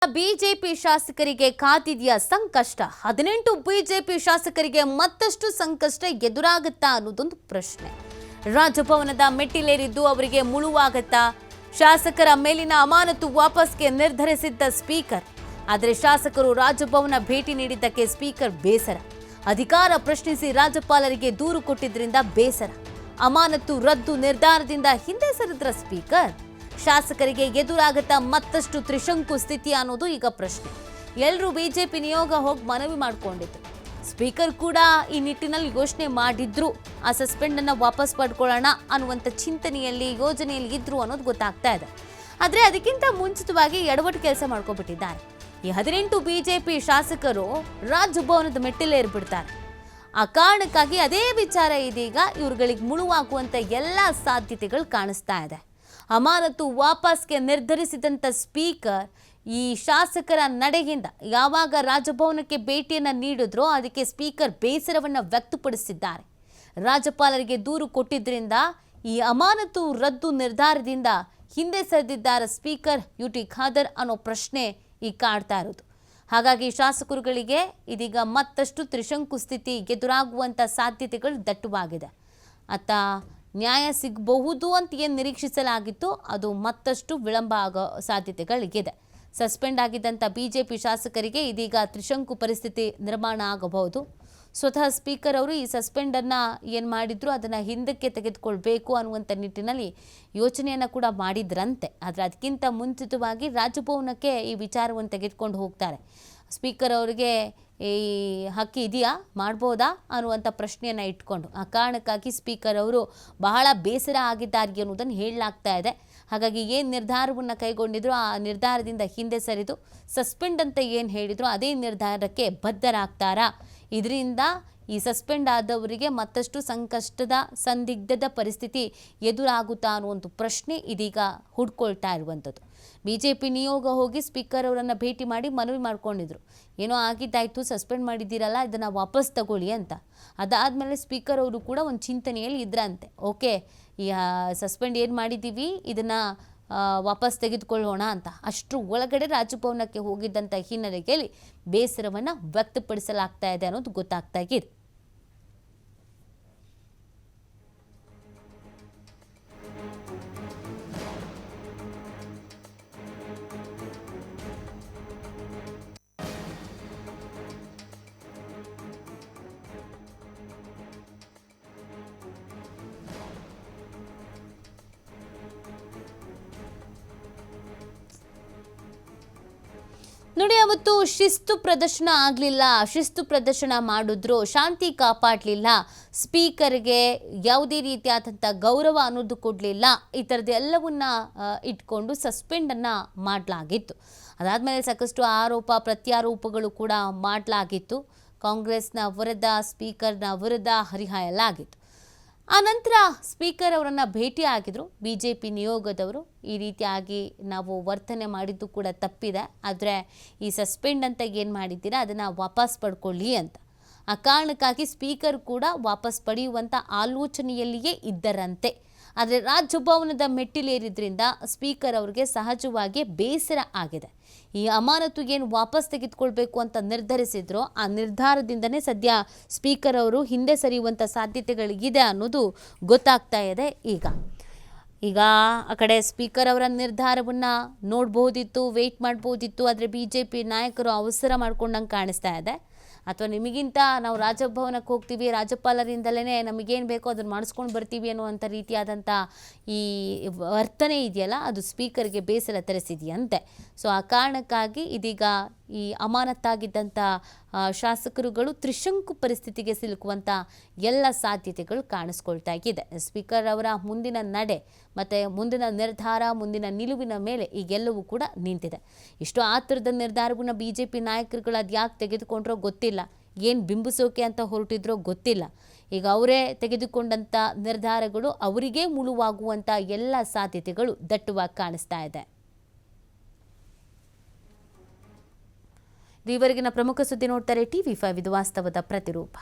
BJP ಶಾಸಕರಿಗೆ ಕಾದಿದೆಯಾ ಸಂಕಷ್ಟ? 18 BJP ಶಾಸಕರಿಗೆ ಮತ್ತಷ್ಟು ಸಂಕಷ್ಟ ಎದುರಾಗುತ್ತಾ ಅನ್ನೋದೊಂದು ಪ್ರಶ್ನೆ. ರಾಜಭವನದ ಮೆಟ್ಟಿಲೇರಿದ್ದು ಅವರಿಗೆ ಮುಳುವಾಗುತ್ತಾ? ಶಾಸಕರ ಮೇಲಿನ ಅಮಾನತು ವಾಪಸ್ಗೆ ನಿರ್ಧರಿಸಿದ್ದ ಸ್ಪೀಕರ್. ಆದರೆ ಶಾಸಕರು ರಾಜಭವನ ಭೇಟಿ ನೀಡಿದ್ದಕ್ಕೆ ಸ್ಪೀಕರ್ ಬೇಸರ. ಅಧಿಕಾರ ಪ್ರಶ್ನಿಸಿ ರಾಜ್ಯಪಾಲರಿಗೆ ದೂರು ಕೊಟ್ಟಿದ್ದರಿಂದ ಬೇಸರ. ಅಮಾನತು ರದ್ದು ನಿರ್ಧಾರದಿಂದ ಹಿಂದೆ ಸರಿದ್ರ ಸ್ಪೀಕರ್. ಶಾಸಕರಿಗೆ ಎದುರಾಗುತ್ತಾ ಮತ್ತಷ್ಟು ತ್ರಿಶಂಕು ಸ್ಥಿತಿ ಅನ್ನೋದು ಈಗ ಪ್ರಶ್ನೆ. ಎಲ್ಲರೂ ಬಿಜೆಪಿ ನಿಯೋಗ ಹೋಗಿ ಮನವಿ ಮಾಡಿಕೊಂಡಿದ್ರು. ಸ್ಪೀಕರ್ ಕೂಡ ಈ ನಿಟ್ಟಿನಲ್ಲಿ ಯೋಚನೆ ಮಾಡಿದ್ರು. ಆ ಸಸ್ಪೆಂಡ್ ಅನ್ನ ವಾಪಸ್ ಪಡ್ಕೊಳ್ಳೋಣ ಅನ್ನುವಂಥ ಚಿಂತನೆಯಲ್ಲಿ ಯೋಜನೆಯಲ್ಲಿ ಇದ್ರು ಅನ್ನೋದು ಗೊತ್ತಾಗ್ತಾ ಇದೆ. ಆದರೆ ಅದಕ್ಕಿಂತ ಮುಂಚಿತವಾಗಿ ಎಡವಟ್ಟು ಕೆಲಸ ಮಾಡ್ಕೊಬಿಟ್ಟಿದ್ದಾರೆ. ಈ 18 ಬಿಜೆಪಿ ಶಾಸಕರು ರಾಜಭವನದ ಮೆಟ್ಟಿಲೇರ್ಬಿಡ್ತಾರೆ. ಆ ಕಾರಣಕ್ಕಾಗಿ ಅದೇ ವಿಚಾರ ಇದೀಗ ಇವ್ರುಗಳಿಗೆ ಮುಳುವಾಗುವಂತ ಎಲ್ಲ ಸಾಧ್ಯತೆಗಳು ಕಾಣಿಸ್ತಾ ಇದೆ. ಅಮಾನತು ವಾಪಸ್ಗೆ ನಿರ್ಧರಿಸಿದಂಥ ಸ್ಪೀಕರ್ ಈ ಶಾಸಕರ ನಡೆಯಿಂದ ಯಾವಾಗ ರಾಜಭವನಕ್ಕೆ ಭೇಟಿಯನ್ನು ನೀಡಿದ್ರೋ ಅದಕ್ಕೆ ಸ್ಪೀಕರ್ ಬೇಸರವನ್ನು ವ್ಯಕ್ತಪಡಿಸಿದ್ದಾರೆ. ರಾಜ್ಯಪಾಲರಿಗೆ ದೂರು ಕೊಟ್ಟಿದ್ದರಿಂದ ಈ ಅಮಾನತು ರದ್ದು ನಿರ್ಧಾರದಿಂದ ಹಿಂದೆ ಸರಿದಿದ್ದಾರೆ ಸ್ಪೀಕರ್ ಯುಟಿ ಖಾದರ್ ಅನ್ನೋ ಪ್ರಶ್ನೆ ಈಗ ಕಾಡ್ತಾ ಇರೋದು. ಹಾಗಾಗಿ ಶಾಸಕರುಗಳಿಗೆ ಇದೀಗ ಮತ್ತಷ್ಟು ತ್ರಿಶಂಕು ಸ್ಥಿತಿ ಎದುರಾಗುವಂಥ ಸಾಧ್ಯತೆಗಳು ದಟ್ಟವಾಗಿದೆ. ಅತ್ತ ನ್ಯಾಯ ಸಿಗಬಹುದು ಅಂತ ಏನು ನಿರೀಕ್ಷಿಸಲಾಗಿತ್ತು ಅದು ಮತ್ತಷ್ಟು ವಿಳಂಬ ಆಗೋ ಸಾಧ್ಯತೆಗಳಿಗಿದೆ. ಸಸ್ಪೆಂಡ್ ಆಗಿದ್ದಂಥ ಬಿಜೆಪಿ ಶಾಸಕರಿಗೆ ಇದೀಗ ತ್ರಿಶಂಕು ಪರಿಸ್ಥಿತಿ ನಿರ್ಮಾಣ ಆಗಬಹುದು. ಸ್ವತಃ ಸ್ಪೀಕರ್ ಅವರು ಈ ಸಸ್ಪೆಂಡನ್ನು ಏನು ಮಾಡಿದ್ರು ಅದನ್ನು ಹಿಂದಕ್ಕೆ ತೆಗೆದುಕೊಳ್ಬೇಕು ಅನ್ನುವಂಥ ನಿಟ್ಟಿನಲ್ಲಿ ಯೋಚನೆಯನ್ನು ಕೂಡ ಮಾಡಿದ್ರಂತೆ. ಆದರೆ ಅದಕ್ಕಿಂತ ಮುಂಚಿತವಾಗಿ ರಾಜಭವನಕ್ಕೆ ಈ ವಿಚಾರವನ್ನು ತೆಗೆದುಕೊಂಡು ಹೋಗ್ತಾರೆ. ಸ್ಪೀಕರ್ ಅವರಿಗೆ ಈ ಹಕ್ಕಿ ಇದೆಯಾ, ಮಾಡ್ಬೋದಾ ಅನ್ನುವಂಥ ಪ್ರಶ್ನೆಯನ್ನು ಇಟ್ಕೊಂಡು ಆ ಕಾರಣಕ್ಕಾಗಿ ಸ್ಪೀಕರ್ ಅವರು ಬಹಳ ಬೇಸರ ಆಗಿದ್ದಾರೆ ಅನ್ನೋದನ್ನು ಹೇಳಲಾಗ್ತಾ ಇದೆ. ಹಾಗಾಗಿ ಏನು ನಿರ್ಧಾರವನ್ನು ಕೈಗೊಂಡಿದ್ರು ಆ ನಿರ್ಧಾರದಿಂದ ಹಿಂದೆ ಸರಿದು ಸಸ್ಪೆಂಡ್ ಅಂತ ಏನು ಹೇಳಿದ್ರು ಅದೇ ನಿರ್ಧಾರಕ್ಕೆ ಬದ್ಧರಾಗ್ತಾರಾ? ಇದರಿಂದ ಈ ಸಸ್ಪೆಂಡ್ ಆದವರಿಗೆ ಮತ್ತಷ್ಟು ಸಂಕಷ್ಟದ ಸಂದಿಗ್ಧದ ಪರಿಸ್ಥಿತಿ ಎದುರಾಗುತ್ತಾ ಅನ್ನುವಂಥ ಪ್ರಶ್ನೆ ಇದೀಗ ಹುಡ್ಕೊಳ್ತಾ ಇರುವಂಥದ್ದು. ಬಿಜೆಪಿ ನಿಯೋಗ ಹೋಗಿ ಸ್ಪೀಕರ್ ಅವರನ್ನು ಭೇಟಿ ಮಾಡಿ ಮನವಿ ಮಾಡ್ಕೊಂಡಿದ್ರು. ಏನೋ ಆಗಿದ್ದಾಯಿತು, ಸಸ್ಪೆಂಡ್ ಮಾಡಿದ್ದೀರಲ್ಲ ಇದನ್ನು ವಾಪಸ್ ತಗೊಳ್ಳಿ ಅಂತ. ಅದಾದಮೇಲೆ ಸ್ಪೀಕರ್ ಅವರು ಕೂಡ ಒಂದು ಚಿಂತನೆಯಲ್ಲಿ ಇದ್ರಂತೆ. ಓಕೆ, ಈ ಸಸ್ಪೆಂಡ್ ಏನು ಮಾಡಿದ್ದೀವಿ ಇದನ್ನು ವಾಪಸ್ ತೆಗೆದುಕೊಳ್ಳೋಣ ಅಂತ. ಅಷ್ಟರ ಒಳಗಡೆ ರಾಜಭವನಕ್ಕೆ ಹೋಗಿದ್ದಂಥ ಹಿನ್ನೆಲೆಯಲ್ಲಿ ಬೇಸರವನ್ನು ವ್ಯಕ್ತಪಡಿಸಲಾಗ್ತಾ ಇದೆ ಅನ್ನೋದು ಗೊತ್ತಾಗ್ತಾ ಇದೆ. ನೋಡಿ, ಅವತ್ತು ಶಿಸ್ತು ಪ್ರದರ್ಶನ ಆಗಲಿಲ್ಲ, ಶಿಸ್ತು ಪ್ರದರ್ಶನ ಮಾಡಿದ್ರು, ಶಾಂತಿ ಕಾಪಾಡಲಿಲ್ಲ, ಸ್ಪೀಕರ್ಗೆ ಯಾವುದೇ ರೀತಿಯಾದಂಥ ಗೌರವ ಅನ್ನೋದು ಕೊಡಲಿಲ್ಲ. ಈ ಥರದ್ದು ಎಲ್ಲವನ್ನ ಇಟ್ಕೊಂಡು ಸಸ್ಪೆಂಡನ್ನು ಮಾಡಲಾಗಿತ್ತು. ಅದಾದಮೇಲೆ ಸಾಕಷ್ಟು ಆರೋಪ ಪ್ರತ್ಯಾರೋಪಗಳು ಕೂಡ ಮಾಡಲಾಗಿತ್ತು. ಕಾಂಗ್ರೆಸ್ನ ವಿರುದ್ಧ, ಸ್ಪೀಕರ್ನ ವಿರುದ್ಧ ಹರಿಹಾಯಲಾಗಿತ್ತು. ಆ ನಂತರ ಸ್ಪೀಕರ್ ಅವರನ್ನು ಭೇಟಿ ಆಗಿದ್ರು ಬಿಜೆಪಿ ನಿಯೋಗದವರು. ಈ ರೀತಿಯಾಗಿ ನಾವು ವರ್ತನೆ ಮಾಡಿದ್ದು ಕೂಡ ತಪ್ಪಿದೆ, ಆದರೆ ಈ ಸಸ್ಪೆಂಡ್ ಅಂತ ಏನು ಮಾಡಿದ್ದೀರಾ ಅದನ್ನು ವಾಪಸ್ ಪಡ್ಕೊಳ್ಳಿ ಅಂತ. ಆ ಕಾರಣಕ್ಕಾಗಿ ಸ್ಪೀಕರ್ ಕೂಡ ವಾಪಸ್ ಪಡೆಯುವಂಥ ಆಲೋಚನೆಯಲ್ಲಿಯೇ ಇದ್ದರಂತೆ. ಆದರೆ ರಾಜಭವನದ ಮೆಟ್ಟಿಲೇರಿದ್ರಿಂದ ಸ್ಪೀಕರ್ ಅವರಿಗೆ ಸಹಜವಾಗಿ ಬೇಸರ ಆಗಿದೆ. ಈ ಅಮಾನತು ಏನು ವಾಪಸ್ ತೆಗೆದುಕೊಳ್ಬೇಕು ಅಂತ ನಿರ್ಧರಿಸಿದ್ರೋ ಆ ನಿರ್ಧಾರದಿಂದನೇ ಸದ್ಯ ಸ್ಪೀಕರ್ ಅವರು ಹಿಂದೆ ಸರಿಯುವಂಥ ಸಾಧ್ಯತೆಗಳಿಗಿದೆ ಅನ್ನೋದು ಗೊತ್ತಾಗ್ತಾ ಇದೆ. ಈಗ ಆ ಕಡೆ ಸ್ಪೀಕರ್ ಅವರ ನಿರ್ಧಾರವನ್ನು ನೋಡ್ಬೋದಿತ್ತು, ವೆಯ್ಟ್ ಮಾಡ್ಬೋದಿತ್ತು. ಆದರೆ BJP ನಾಯಕರು ಅವಸರ ಮಾಡ್ಕೊಂಡಂಗೆ ಕಾಣಿಸ್ತಾ ಇದೆ. ಅಥವಾ ನಿಮಗಿಂತ ನಾವು ರಾಜಭವನಕ್ಕೆ ಹೋಗ್ತೀವಿ, ರಾಜ್ಯಪಾಲರಿಂದಲೇ ನಮಗೇನು ಬೇಕೋ ಅದನ್ನು ಮಾಡಿಸ್ಕೊಂಡು ಬರ್ತೀವಿ ಅನ್ನುವಂಥ ರೀತಿಯಾದಂಥ ಈ ವರ್ತನೆ ಇದೆಯಲ್ಲ ಅದು ಸ್ಪೀಕರ್ಗೆ ಬೇಸರ ತರಿಸಿದೆಯಂತೆ. ಸೊ ಆ ಕಾರಣಕ್ಕಾಗಿ ಇದೀಗ ಈ ಅಮಾನತ್ತಾಗಿದ್ದಂಥ ಶಾಸಕರುಗಳು ತ್ರಿಶಂಕು ಪರಿಸ್ಥಿತಿಗೆ ಸಿಲುಕುವಂಥ ಎಲ್ಲ ಸಾಧ್ಯತೆಗಳು ಕಾಣಿಸ್ಕೊಳ್ತಾ ಇದೆ. ಸ್ಪೀಕರ್ ಅವರ ಮುಂದಿನ ನಡೆ ಮತ್ತು ಮುಂದಿನ ನಿರ್ಧಾರ, ಮುಂದಿನ ನಿಲುವಿನ ಮೇಲೆ ಈಗೆಲ್ಲವೂ ಕೂಡ ನಿಂತಿದೆ. ಇಷ್ಟು ಆತುರದ ನಿರ್ಧಾರವನ್ನು BJP ನಾಯಕರುಗಳು ಅದು ಯಾಕೆ ತೆಗೆದುಕೊಂಡ್ರೋ ಗೊತ್ತಿಲ್ಲ, ಏನು ಬಿಂಬಿಸೋಕೆ ಅಂತ ಹೊರಟಿದ್ರೋ ಗೊತ್ತಿಲ್ಲ. ಈಗ ಅವರೇ ತೆಗೆದುಕೊಂಡಂಥ ನಿರ್ಧಾರಗಳು ಅವರಿಗೇ ಮುಳುವಾಗುವಂಥ ಎಲ್ಲ ಸಾಧ್ಯತೆಗಳು ದಟ್ಟವಾಗಿ ಕಾಣಿಸ್ತಾ ಇದೆ. ಈವರೆಗಿನ ಪ್ರಮುಖ ಸುದ್ದಿ ನೋಡ್ತಾರೆ TV5, ಇದು ವಾಸ್ತವದ ಪ್ರತಿರೂಪ.